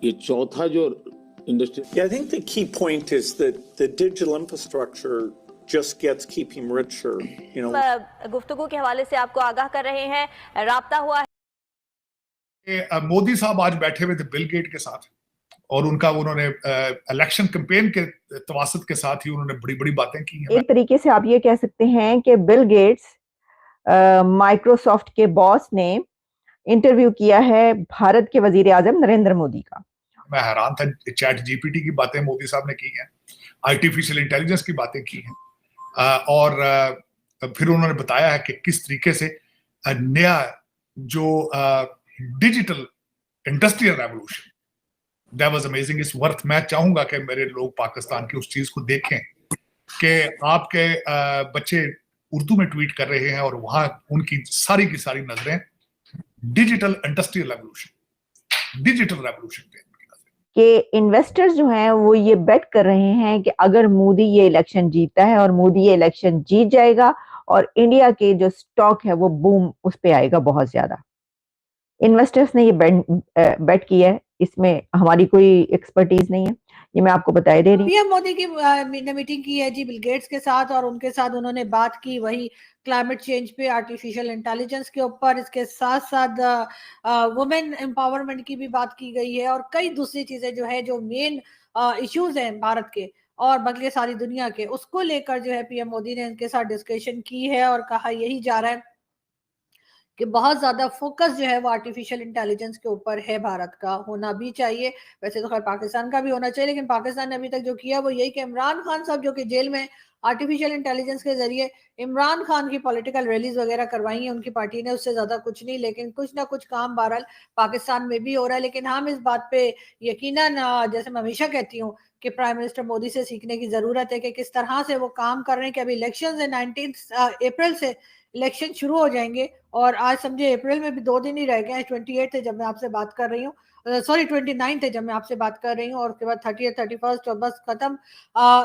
ये चौथा जो industry Yeah, I think the key point is that the digital infrastructure just gets keep him richer, you know. गुफ्तगू के हवाले से आपको आगाह कर रहे हैं, राब्ता हुआ है। मोदी साहब आज बैठे हुए थे बिल गेट के साथ और उनका उन्होंने इलेक्शन कैंपेन के तवासुत के साथ ही उन्होंने बड़ी बड़ी बातें की हैं। एक तरीके से आप ये कह सकते हैं कि बिल गेट्स माइक्रोसॉफ्ट के बॉस ने इंटरव्यू किया है भारत के वजीर आजम नरेंद्र मोदी का। मैं हैरान था, चैट जीपीटी की बातें मोदी साहब ने की हैं, आर्टिफिशियल इंटेलिजेंस की बातें की हैं, और फिर उन्होंने बताया है कि किस तरीके से नया जो digital industrial revolution, that was amazing, is worth. मैं चाहूंगा कि मेरे लोग पाकिस्तान की उस चीज को देखें कि आपके बच्चे उर्दू में ट्वीट कर रहे हैं और वहां उनकी सारी की सारी नजरें digital industrial revolution, digital revolution पे कि इन्वेस्टर्स जो हैं वो ये बेट कर रहे हैं कि अगर मोदी ये इलेक्शन जीतता है और मोदी ये इलेक्शन जीत जाएगा और इंडिया के जो स्टॉक है वो बूम उस पे आएगा बहुत ज्यादा। इन्वेस्टर्स ने ये बेट किया है, इसमें हमारी कोई एक्सपर्टीज नहीं है, ये मैं आपको बताई दे रही हूँ। पीएम मोदी की ने मीटिंग की है जी बिल गेट्स के साथ और उनके साथ उन्होंने बात की वही क्लाइमेट चेंज पे, आर्टिफिशियल इंटेलिजेंस के ऊपर, इसके साथ साथ वुमेन एम्पावरमेंट की भी बात की गई है और कई दूसरी चीजें जो है जो मेन इश्यूज हैं भारत के और बल्कि सारी दुनिया के, उसको लेकर जो है पीएम मोदी ने इनके साथ डिस्कशन की है और कहा यही जा रहा है कि बहुत ज्यादा फोकस जो है वो आर्टिफिशियल इंटेलिजेंस के ऊपर है, भारत का होना भी चाहिए, वैसे तो खैर पाकिस्तान का भी होना चाहिए, लेकिन पाकिस्तान ने अभी तक जो किया वो यही कि इमरान खान साहब जो कि जेल में आर्टिफिशियल इंटेलिजेंस के जरिए इमरान खान की पॉलिटिकल रैलीज वगैरह करवाई हैं उनकी पार्टी ने, उससे ज्यादा कुछ नहीं, लेकिन कुछ ना कुछ काम बहरहाल पाकिस्तान में भी हो रहा है। लेकिन हम इस बात पे यकीनन, जैसे मैं हमेशा कहती हूँ कि प्राइम मिनिस्टर मोदी से सीखने की जरूरत है कि किस तरह से वो काम कर रहे हैं कि अभी इलेक्शन है, 19 अप्रैल से इलेक्शन शुरू हो जाएंगे और आज समझे अप्रैल में भी 2 दिन ही रह गए हैं, 28 है जब मैं आपसे बात कर रही हूँ, सॉरी 29 है जब मैं आपसे बात कर रही हूँ और उसके बाद 30 31 और बस खत्म।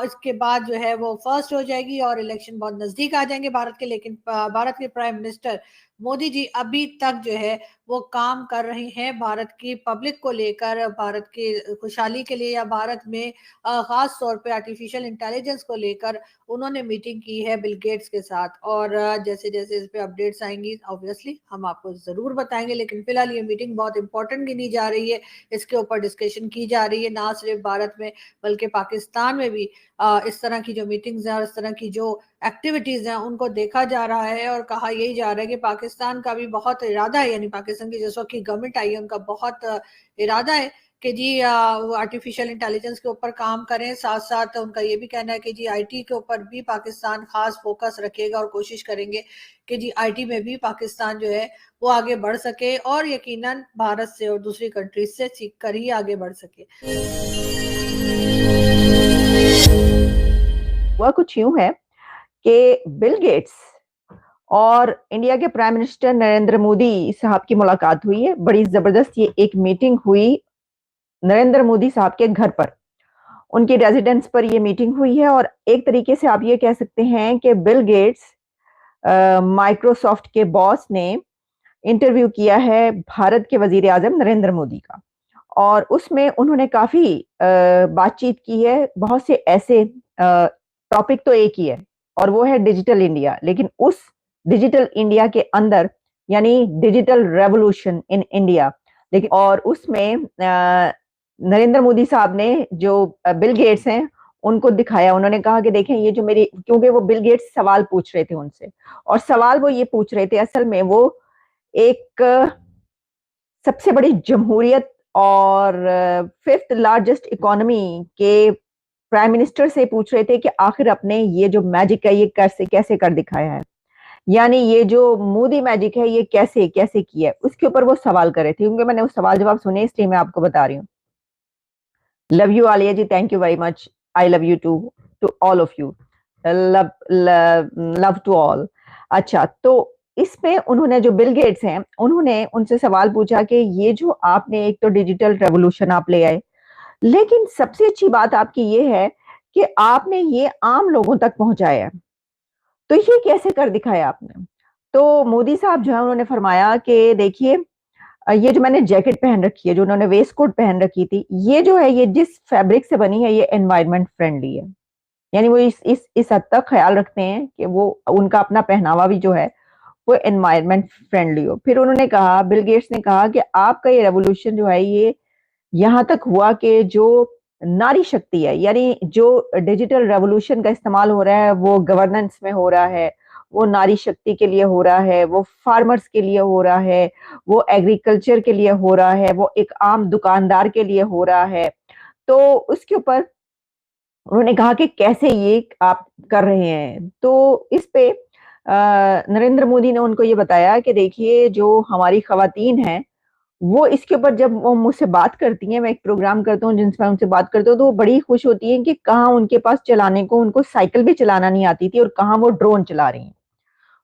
इसके बाद जो है वो फर्स्ट हो जाएगी और इलेक्शन बहुत नजदीक आ जाएंगे भारत के। लेकिन भारत के प्राइम मिनिस्टर मोदी जी अभी तक जो है वो काम कर रहे हैं भारत की पब्लिक को लेकर, भारत की खुशहाली के लिए या भारत में खास तौर पे आर्टिफिशियल इंटेलिजेंस को लेकर उन्होंने मीटिंग की है बिल गेट्स के साथ और जैसे जैसे इस पे अपडेट्स आएंगी ऑब्वियसली हम आपको जरूर बताएंगे। लेकिन फिलहाल ये मीटिंग बहुत इंपॉर्टेंट गिनी जा रही है, इसके ऊपर डिस्कशन की जा रही है ना सिर्फ भारत में बल्कि पाकिस्तान में भी इस तरह की जो मीटिंग्स हैं और इस तरह की जो एक्टिविटीज हैं उनको देखा जा रहा है और कहा यही जा रहा है कि पाकिस्तान का भी बहुत इरादा है, यानी पाकिस्तान की जिस वक्त की गवर्नमेंट आई है उनका बहुत इरादा है कि जी वो आर्टिफिशियल इंटेलिजेंस के ऊपर काम करें, साथ साथ उनका ये भी कहना है कि जी आईटी के ऊपर भी पाकिस्तान खास फोकस रखेगा और कोशिश करेंगे कि जी आईटी में भी पाकिस्तान जो है वो आगे बढ़ सके और यकीनन भारत से और दूसरी कंट्रीज से सीख कर ही आगे बढ़ सके। वह कुछ यूं है कि बिल गेट्स और इंडिया के प्राइम मिनिस्टर नरेंद्र मोदी साहब की मुलाकात हुई है, बड़ी जबरदस्त ये एक मीटिंग हुई नरेंद्र मोदी साहब के घर पर, उनके रेजिडेंस पर ये मीटिंग हुई है और एक तरीके से आप ये कह सकते हैं कि बिल गेट्स माइक्रोसॉफ्ट के बॉस ने इंटरव्यू किया है भारत के वजीर आजम नरेंद्र मोदी का और उसमें उन्होंने काफी बातचीत की है। बहुत से ऐसे टॉपिक तो एक ही है और वो है डिजिटल इंडिया, लेकिन उस डिजिटल इंडिया के अंदर यानी डिजिटल रेवोल्यूशन इन इंडिया, लेकिन और उसमें नरेंद्र मोदी साहब ने जो बिल गेट्स हैं उनको दिखाया, उन्होंने कहा कि देखें ये जो मेरी, क्योंकि वो बिल गेट्स सवाल पूछ रहे थे उनसे और सवाल वो ये पूछ रहे थे, असल में वो एक सबसे बड़ी जमहूरियत और 5th लार्जेस्ट इकोनॉमी के प्राइम मिनिस्टर से पूछ रहे थे कि आखिर अपने ये जो मैजिक है ये कैसे कर दिखाया है, यानी ये जो मोदी मैजिक है ये कैसे कैसे किया है, उसके ऊपर वो सवाल कर रहे थे। क्योंकि मैंने उस सवाल जवाब सुने इसलिए मैं आपको बता रही हूँ। Love you Alia ji, thank you very much, I love you to all of you, love to all. अच्छा, तो इसमें उन्होंने जो बिल गेट्स हैं उन्होंने उनसे सवाल पूछा कि ये जो आपने एक तो डिजिटल रेवोल्यूशन आप ले आए, लेकिन सबसे अच्छी बात आपकी ये है कि आपने ये आम लोगों तक पहुंचाया, तो ये कैसे कर दिखाया आपने। तो मोदी साहब जो है उन्होंने फरमाया कि देखिए ये जो मैंने जैकेट पहन रखी है, जो उन्होंने वेस्ट कोट पहन रखी थी, ये जो है ये जिस फैब्रिक से बनी है ये एनवायरमेंट फ्रेंडली है। यानी वो इस हद तक ख्याल रखते हैं कि वो उनका अपना पहनावा भी जो है वो एनवायरमेंट फ्रेंडली हो। फिर उन्होंने कहा, बिल गेट्स ने कहा कि आपका ये रेवोल्यूशन जो है ये यहाँ तक हुआ कि जो नारी शक्ति है, यानी जो डिजिटल रेवोल्यूशन का इस्तेमाल हो रहा है वो गवर्नेंस में हो रहा है, वो नारी शक्ति के लिए हो रहा है, वो फार्मर्स के लिए हो रहा है, वो एग्रीकल्चर के लिए हो रहा है, वो एक आम दुकानदार के लिए हो रहा है। तो उसके ऊपर उन्होंने कहा कि कैसे ये आप कर रहे हैं। तो इस पे नरेंद्र मोदी ने उनको ये बताया कि देखिए जो हमारी खवातीन हैं वो इसके ऊपर जब वो मुझसे बात करती हैं, मैं एक प्रोग्राम करता हूँ जिनसे मैं उनसे बात करता हूँ, तो वो बड़ी खुश होती हैं कि कहाँ उनके पास चलाने को उनको साइकिल भी चलाना नहीं आती थी और कहाँ वो ड्रोन चला रही हैं।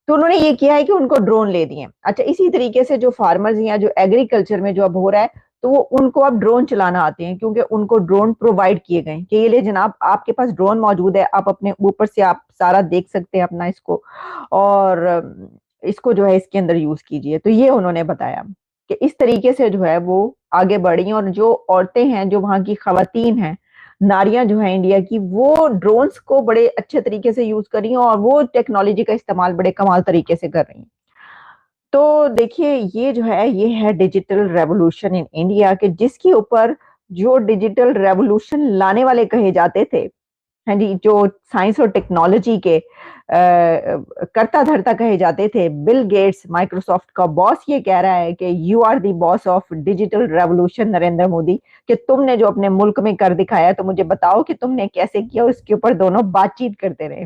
तो उन्होंने ये किया है कि उनको ड्रोन ले दिए। अच्छा, इसी तरीके से जो फार्मर्स या जो एग्रीकल्चर में जो अब हो रहा है, तो वो उनको अब ड्रोन चलाना आते हैं क्योंकि उनको ड्रोन प्रोवाइड किए गए कि ये ले जनाब, आपके पास ड्रोन मौजूद है, आप अपने ऊपर से आप सारा देख सकते हैं अपना इसको, और इसको जो है इसके अंदर यूज कीजिए। तो ये उन्होंने बताया कि इस तरीके से जो है वो आगे बढ़ी, और जो औरतें हैं, जो वहां की खवातीन हैं, नारियां जो है इंडिया की, वो ड्रोन्स को बड़े अच्छे तरीके से यूज कर रही हैं और वो टेक्नोलॉजी का इस्तेमाल बड़े कमाल तरीके से कर रही हैं। तो देखिए ये जो है ये है डिजिटल रेवोल्यूशन इन इंडिया, के जिसके ऊपर जो डिजिटल रेवोल्यूशन लाने वाले कहे जाते थे, हाँ जी, जो साइंस और टेक्नोलॉजी के करता धरता कहे जाते थे, बिल गेट्स माइक्रोसॉफ्ट का बॉस ये कह रहा है कि you are the boss of digital revolution Narendra Modi, कि तुमने जो अपने मुल्क में कर दिखाया तो मुझे बताओ कि तुमने कैसे किया। उसके ऊपर दोनों बातचीत करते रहे।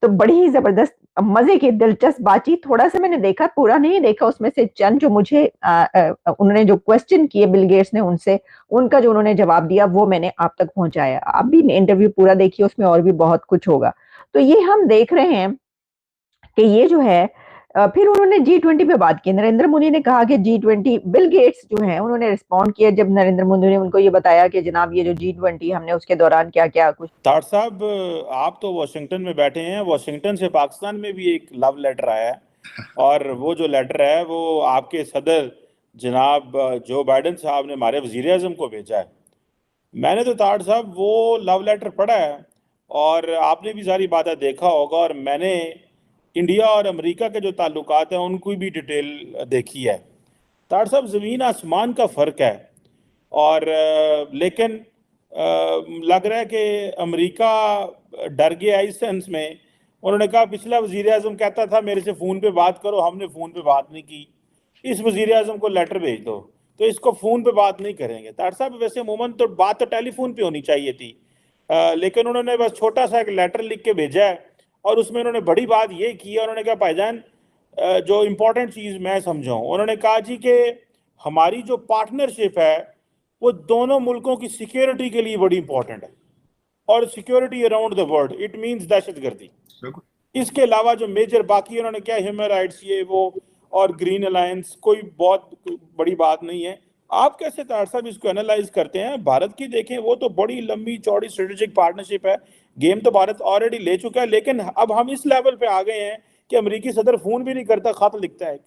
तो बड़ी ही जबरदस्त मजे की दिलचस्प बातचीत। थोड़ा सा मैंने देखा, पूरा नहीं देखा, उसमें से चंद जो मुझे उन्होंने जो क्वेश्चन किए बिल गेट्स ने उनसे, उनका जो उन्होंने जवाब दिया वो मैंने आप तक पहुंचाया। आप भी इंटरव्यू पूरा देखिए, उसमें और भी बहुत कुछ होगा। तो ये हम देख रहे हैं कि ये जो है फिर उन्होंने G20 पे बात की। नरेंद्र मोदी ने कहा कि G20, बिल गेट्स जो है उन्होंने रिस्पॉन्ड किया जब नरेंद्र मोदी ने उनको ये बताया कि जनाब ये जो G20 हमने उसके दौरान क्या क्या कुछ। ताड़ साहब, आप तो वॉशिंगटन में बैठे हैं, वॉशिंगटन से पाकिस्तान में भी एक लव लेटर आया है, और वो जो लेटर है वो आपके सदर जनाब जो बाइडन साहब ने हमारे वजीर आज़म को भेजा है। मैंने तो ताड़ साहब वो लव लेटर पढ़ा है, और आपने भी सारी बातें देखा होगा, और मैंने इंडिया और अमेरिका के जो ताल्लुकात हैं उनकी भी डिटेल देखी है। ताड़ साहब, ज़मीन आसमान का फ़र्क है, और लेकिन लग रहा है कि अमेरिका डर गया इस सेंस में। उन्होंने कहा पिछला वज़ीर आज़म कहता था मेरे से फ़ोन पे बात करो, हमने फ़ोन पे बात नहीं की, इस वज़ीर आज़म को लेटर भेज दो, तो इसको फ़ोन पे बात नहीं करेंगे। ताड़ साहब, वैसे अमूमन तो बात तो टेलीफोन पे होनी चाहिए थी, लेकिन उन्होंने बस छोटा सा एक लेटर लिख के भेजा है, और उसमें उन्होंने बड़ी बात ये की है। उन्होंने कहा भाईजान, जो इम्पोर्टेंट चीज़ मैं समझाऊँ, उन्होंने कहा जी कि हमारी जो पार्टनरशिप है वो दोनों मुल्कों की सिक्योरिटी के लिए बड़ी इंपॉर्टेंट है, और security around the world, it means दहशतगर्दी। इसके अलावा जो मेजर बाकी उन्होंने क्या ह्यूमन राइट्स ये वो और ग्रीन अलायंस, कोई बहुत बड़ी बात नहीं है। आप कैसे ताड़ साहब इसको एनालाइज करते हैं? भारत की देखें, वो तो बड़ी लंबी चौड़ी स्ट्रेटेजिक पार्टनरशिप है, गेम तो भारत ऑलरेडी ले चुका है, लेकिन अब हम इस लेवल पे आ गए हैं कि अमेरिकी सदर फोन भी नहीं करता, खत लिखता है।